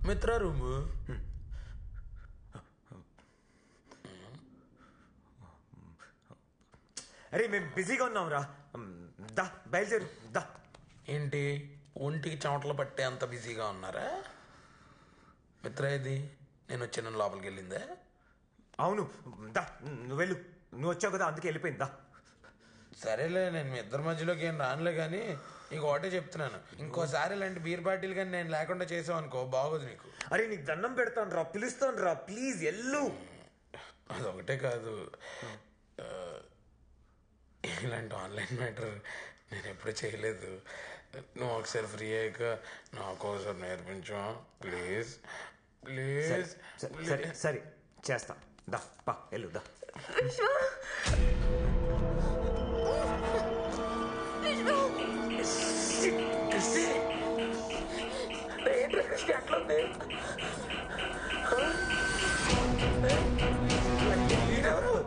మిత్ర రూము. అరే మేము బిజీగా ఉన్నాం రా. దా బయలుదేరు దా. ఏంటి ఒంటికి చెమటలు పట్టే అంత బిజీగా ఉన్నారా? మిత్ర ఇది నేను వచ్చిన లోపలికి వెళ్ళిందే. అవును దా, నువ్వు వెళ్ళు. నువ్వు వచ్చావు కదా అందుకే వెళ్ళిపోయిందా. సరేలే, నేను మీ ఇద్దరి మధ్యలోకి ఏం రానులే, కానీ నీకు ఒకటే చెప్తున్నాను, ఇంకోసారి ఇలాంటి బీర్ బాటిల్ కానీ నేను లేకుండా చేసావు అనుకో బాగోదు నీకు. అరే నీకు దండం పెడతాను రా, పిలుస్తాను రా, ప్లీజ్ ఎల్లు. అదొకటే కాదు, ఇలాంటి ఆన్లైన్ మ్యాటర్ నేను ఎప్పుడు చేయలేదు. నువ్వు ఒకసారి ఫ్రీ అయ్యాక నాకు ఒకసారి నేర్పించు ప్లీజ్ ప్లీజ్. సరే సరే చేస్తా, దా పా వెళ్ళు దా.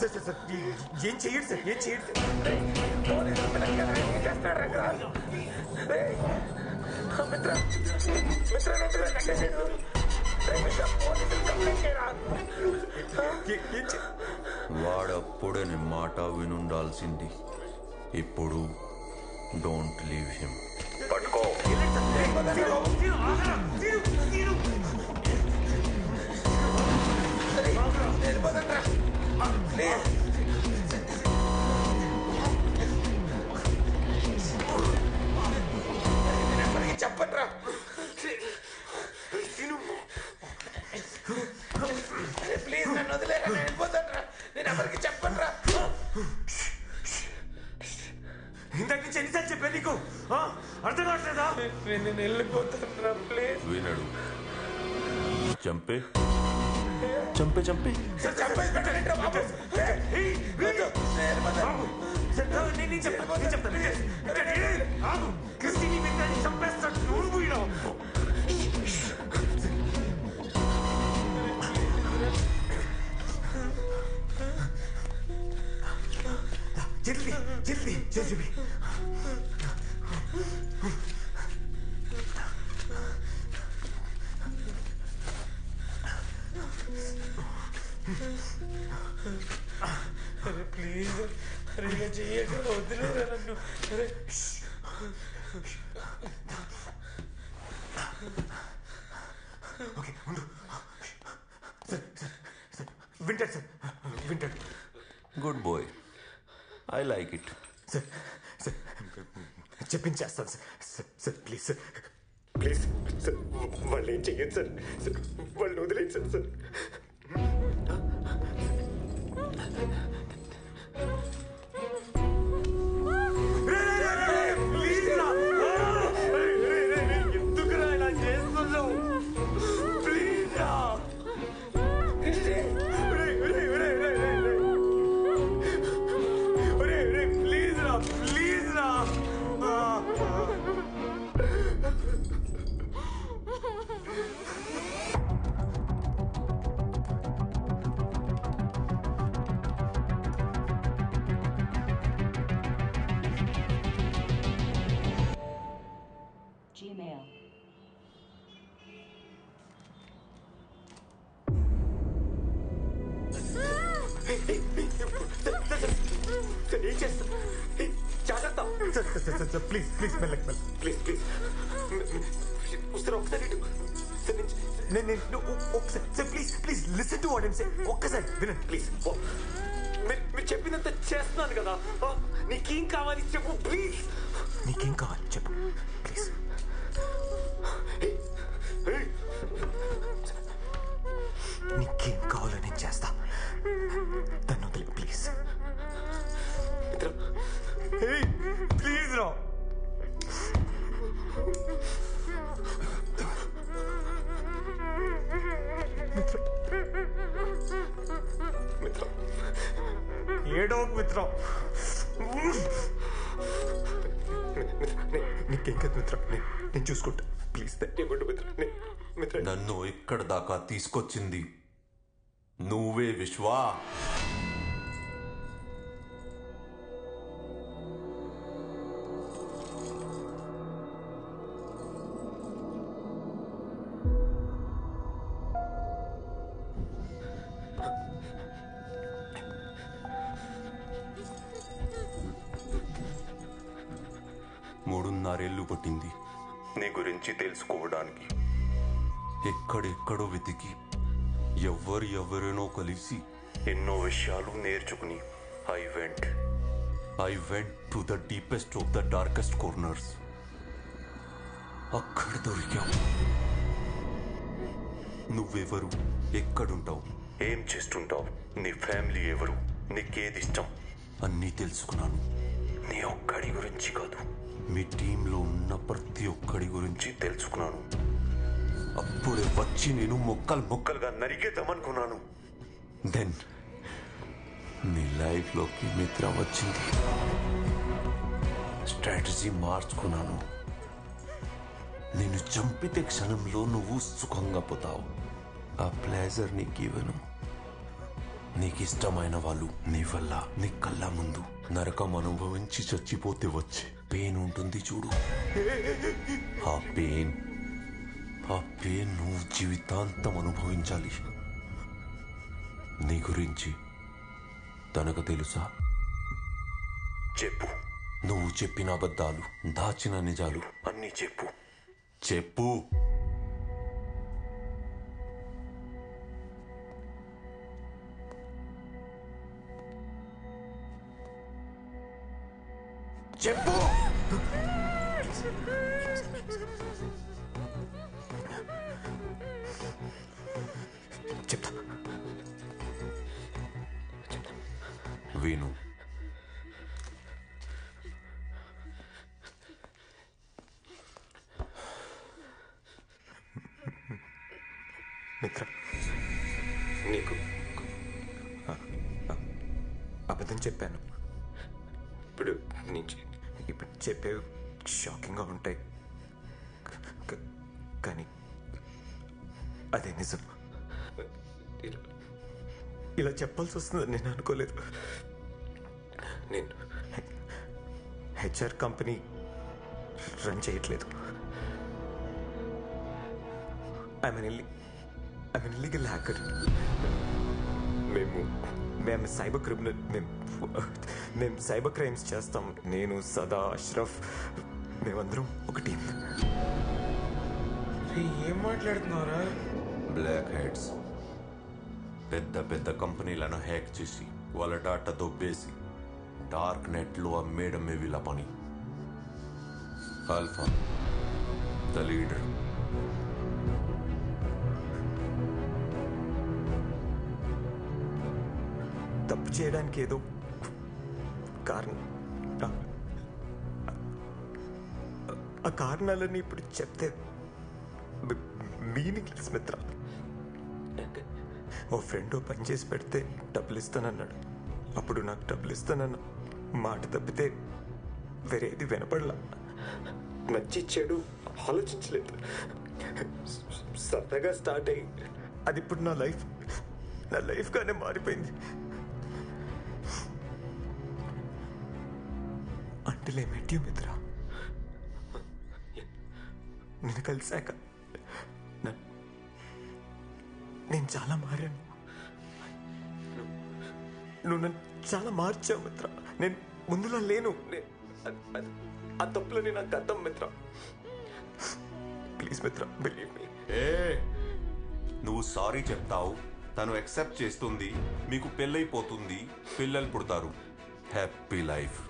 సార్ సార్ సార్ ఏం చెయ్యడు సార్, ఏం చెయ్యడు సార్. వాడప్పుడే నీ మాట వినుండాల్సింది. ఇప్పుడు డోంట్ లీవ్ హిమ్. పట్టుకో. చెప్పట్రా ప్లీజ్, నన్ను వదిలేరా, నేను వెళ్ళిపోతాను. నేను ఎవరికి చెప్పట్రా. ఇంతకు నుంచి ఎన్నిసార్లు చెప్పాను నీకు, అర్థం కావట్లేదా? నేను వెళ్ళిపోతాను ప్లీజ్. వినడు. చంపే చంపే చంపే చంపేసి పెట్టండి బాబు. జల్దీ జల్దీ జల్దీ. అరే ప్లీజ్, అరే ఇలా చెయ్యక, వదిలేరా నన్ను. అరే ఓకే ఉండు సార్. సార్ సార్ వింటాడు సార్, వింటాడు. Good boy, I like it. Sir sir చెప్పించేస్తాను sir. Sir sir please sir, please sir, వాళ్ళు ఏం చెయ్యదు సార్. సార్ వాళ్ళు వదిలేదు సార్. సార్ ఎందుకురా ఇలా చేస్తున్నావు? ప్లీజ్ రా, ప్లీజ్ రా, ప్లీజ్ రా. Gmail. సార్ ఏం చేస్తా, జాగ్రత్త. Sir sir sir sir please please మెల్లకి మెల్ల, ప్లీజ్ ప్లీజ్. సార్ ఒకసారి నేను ఒకసారి sir please please listen to what I'm saying. ఒక్కసారి వినండి ప్లీజ్. మీరు చెప్పినంత చేస్తున్నాను కదా. నీకేం కావాలి చెప్పు ప్లీజ్. నీకేం కావాలి చెప్పు ప్లీజ్. నీకేం కావాలో నేను చేస్తా, తను వదిలే ప్లీజ్. ప్లీజ్ రా. మిత్ర ఏడో మిత్ర, నీకేం కదా మిత్ర, నేను చూసుకుంటా ప్లీజ్. మిత్ర నన్ను ఇక్కడ దాకా తీసుకొచ్చింది నువ్వే విశ్వా. 6 ఏళ్ళు పట్టింది నీ గురించి తెలుసుకోవడానికి. ఎక్కడెక్కడో వెతికి ఎవరెనో కలిసి ఎన్నో విషయాలు నేర్చుకుని I went to the deepest of the darkest corners. అక్కడ దొరికావు. నువ్వెవరు, ఎక్కడుంటావు, ఏం చేస్తుంటావు, నీ ఫ్యామిలీ ఎవరు, నీకేది ఇష్టం అన్నీ తెలుసుకున్నాను. నీ ఒక్కడి గురించి కాదు, మీ టీంలో ఉన్న ప్రతి ఒక్కడి గురించి తెలుసుకున్నాను. అప్పుడే వచ్చి నేను ముక్కలుగా నరికేద్దామనుకున్నాను. దెన్ నీ లైఫ్లోకి మిత్ర వచ్చింది. స్ట్రాటజీ మార్చుకున్నాను. నేను చంపితే క్షణంలో నువ్వు సుఖంగా పోతావు. ఆ ప్లేజర్ నీకు ఇవ్వను. నీకు ఇష్టమైన వాళ్ళు నీ వల్ల నీ కళ్ళ ముందు నరకం అనుభవించి చచ్చిపోతే వచ్చే పెయిన్ ఉంటుంది చూడు. ఆ పెయిన్ నువ్వు జీవితాంతం అనుభవించాలి. నీ గురించి తనకు తెలుసా? చెప్పు. నువ్వు చెప్పిన అబద్ధాలు, దాచిన నిజాలు అన్నీ చెప్పు. చెప్పు. చెప్పు. చెప్తా. విను. మిత్ర, నీకు అబద్ధం చెప్పాను. ఇప్పుడు చెప్పేవి షాకింగ్గా ఉంటాయి, కానీ అదే నిజం. ఇలా చెప్పాల్సి వస్తుందని నేను అనుకోలేదు. నేను హెచ్ఆర్ కంపెనీ రన్ చేయట్లేదు. I'm illegal hacker. మేము సైబర్ క్రిమినల్. మేము సైబర్ క్రైమ్స్ చేస్తాం. నేను, సదా, అష్రఫ్, మేమందరం ఒక టీం. ఏం మాట్లాడుతున్నారా? బ్లాక్ హెడ్స్ పెద్ద కంపెనీలను హ్యాక్ చేసి వాళ్ళ డాటా దొబ్బేసి డార్క్ నెట్లో అమ్మేయడమే వీళ్ళ పని. Alpha the leader. తప్పు చేయడానికి ఏదో కారణం. ఆ కారణాలన్నీ ఇప్పుడు చెప్తే మీనింగ్లెస్ మిత్ర. ఓ ఫ్రెండ్ పని చేసి పెడితే డబ్బులు ఇస్తానన్నాడు. అప్పుడు నాకు డబ్బులు ఇస్తానన్న మాట తప్పితే వేరేది వినపడలా. మంచి చెడు ఆలోచించలేదు. సరదాగా స్టార్ట్ అయ్యి అది ఇప్పుడు నా లైఫ్గానే మారిపోయింది. అంటే మెట్యూ మిత్ర, నేను కలిసాక నేను చాలా మారాను. నువ్వు నన్ను చాలా మార్చావు మిత్ర. నేను ముందులా లేను. ఆ తప్పులని నాకు అర్థం మిత్ర. ప్లీజ్ మిత్ర, బిలీవ్ మీ. నువ్వు సారీ చెప్తావు, తను యాక్సెప్ట్ చేస్తుంది, మీకు పెళ్ళైపోతుంది, పిల్లలు పుడతారు, హ్యాపీ లైఫ్.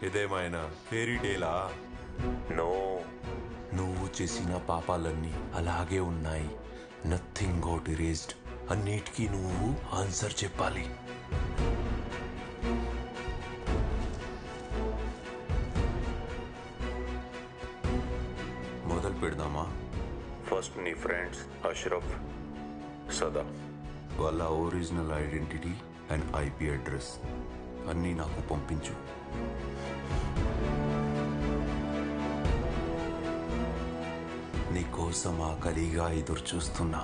ఇదేమైనా ఫెయిరీ టేలా? నో, నువ్వు చేసిన పాపాలన్నీ అలాగే ఉన్నాయి. Nothing got erased. అన్నిటికీ నువ్వు ఆన్సర్ చెప్పాలి. మొదలు పెడదామా? ఫస్ట్ నీ ఫ్రెండ్స్ అష్రఫ్, సదా, వాళ్ళ original identity and IP address అన్నీ నాకు పంపించు. నీకోసం ఆకలిగా ఎదురు చూస్తున్నా.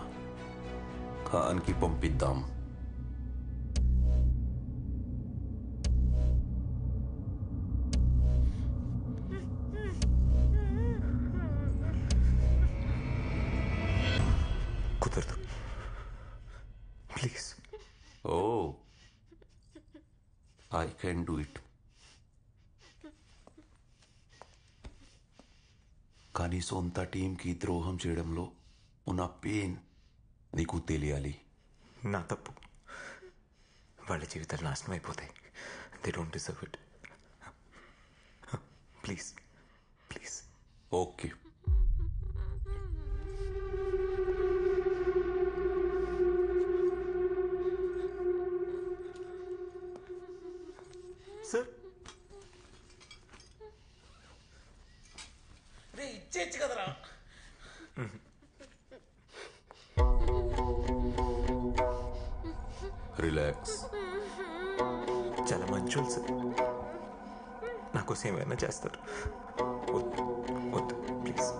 ఖాన్కి పంపిద్దాం. కుదరదు, please. Oh, I can do it. కానీ సొంత టీంకి ద్రోహం చేయడంలో ఉన్న పెయిన్ నీకు తెలియాలి. నా తప్పు. వాళ్ళ జీవితాలు నాశనం అయిపోతాయి. They don't deserve it. Please please. Okay, sir. రే ఇచ్చేచ్చు కదరా. రిలాక్స్. చాలా మంచోళ్ళు సార్. నాకోసం ఏమైనా చేస్తారు. వద్దు వద్దు ప్లీజ్.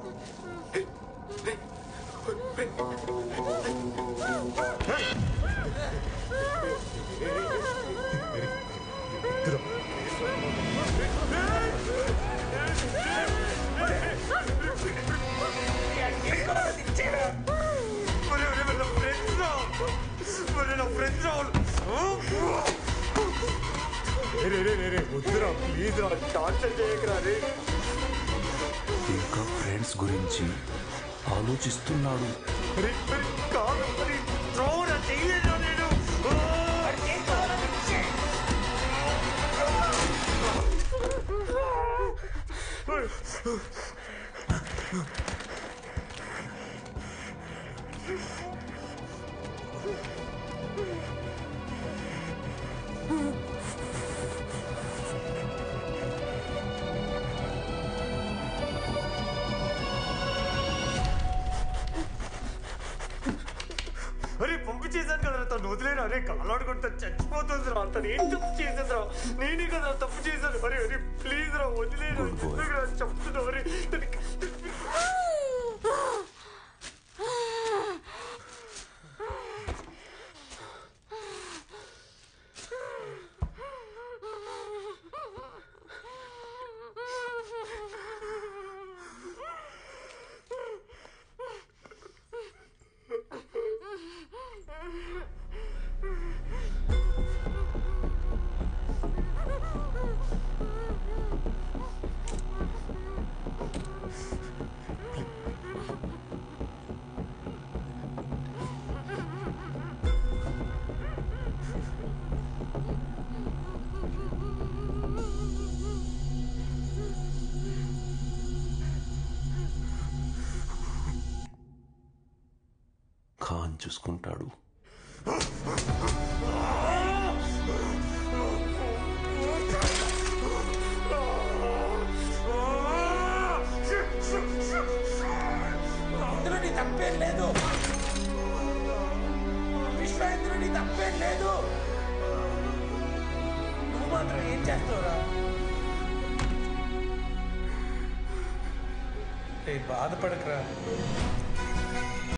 ఇంకా ఫ్రెండ్స్ గురించి ఆలోచిస్తున్నాడు. అరే పంపించేశాను కదా, తను వదిలేరా. అరే కాలాడుకుంటా చచ్చిపోతుంది రా. తను ఏం తప్పు చేసేది రా. నేనే కదా తప్పు చేశాను. అరే అరే ప్లీజ్ రా, వదిలేరా. చెప్తున్నా. అరే ఖాన్ చూసుకుంటాడు. ఇందులో నీ తప్పేం లేదు. విశ్వ, ఇందులో నీ తప్పేం లేదు. నువ్వు మాత్రం ఏం చేస్తావురా? బాధపడకరా.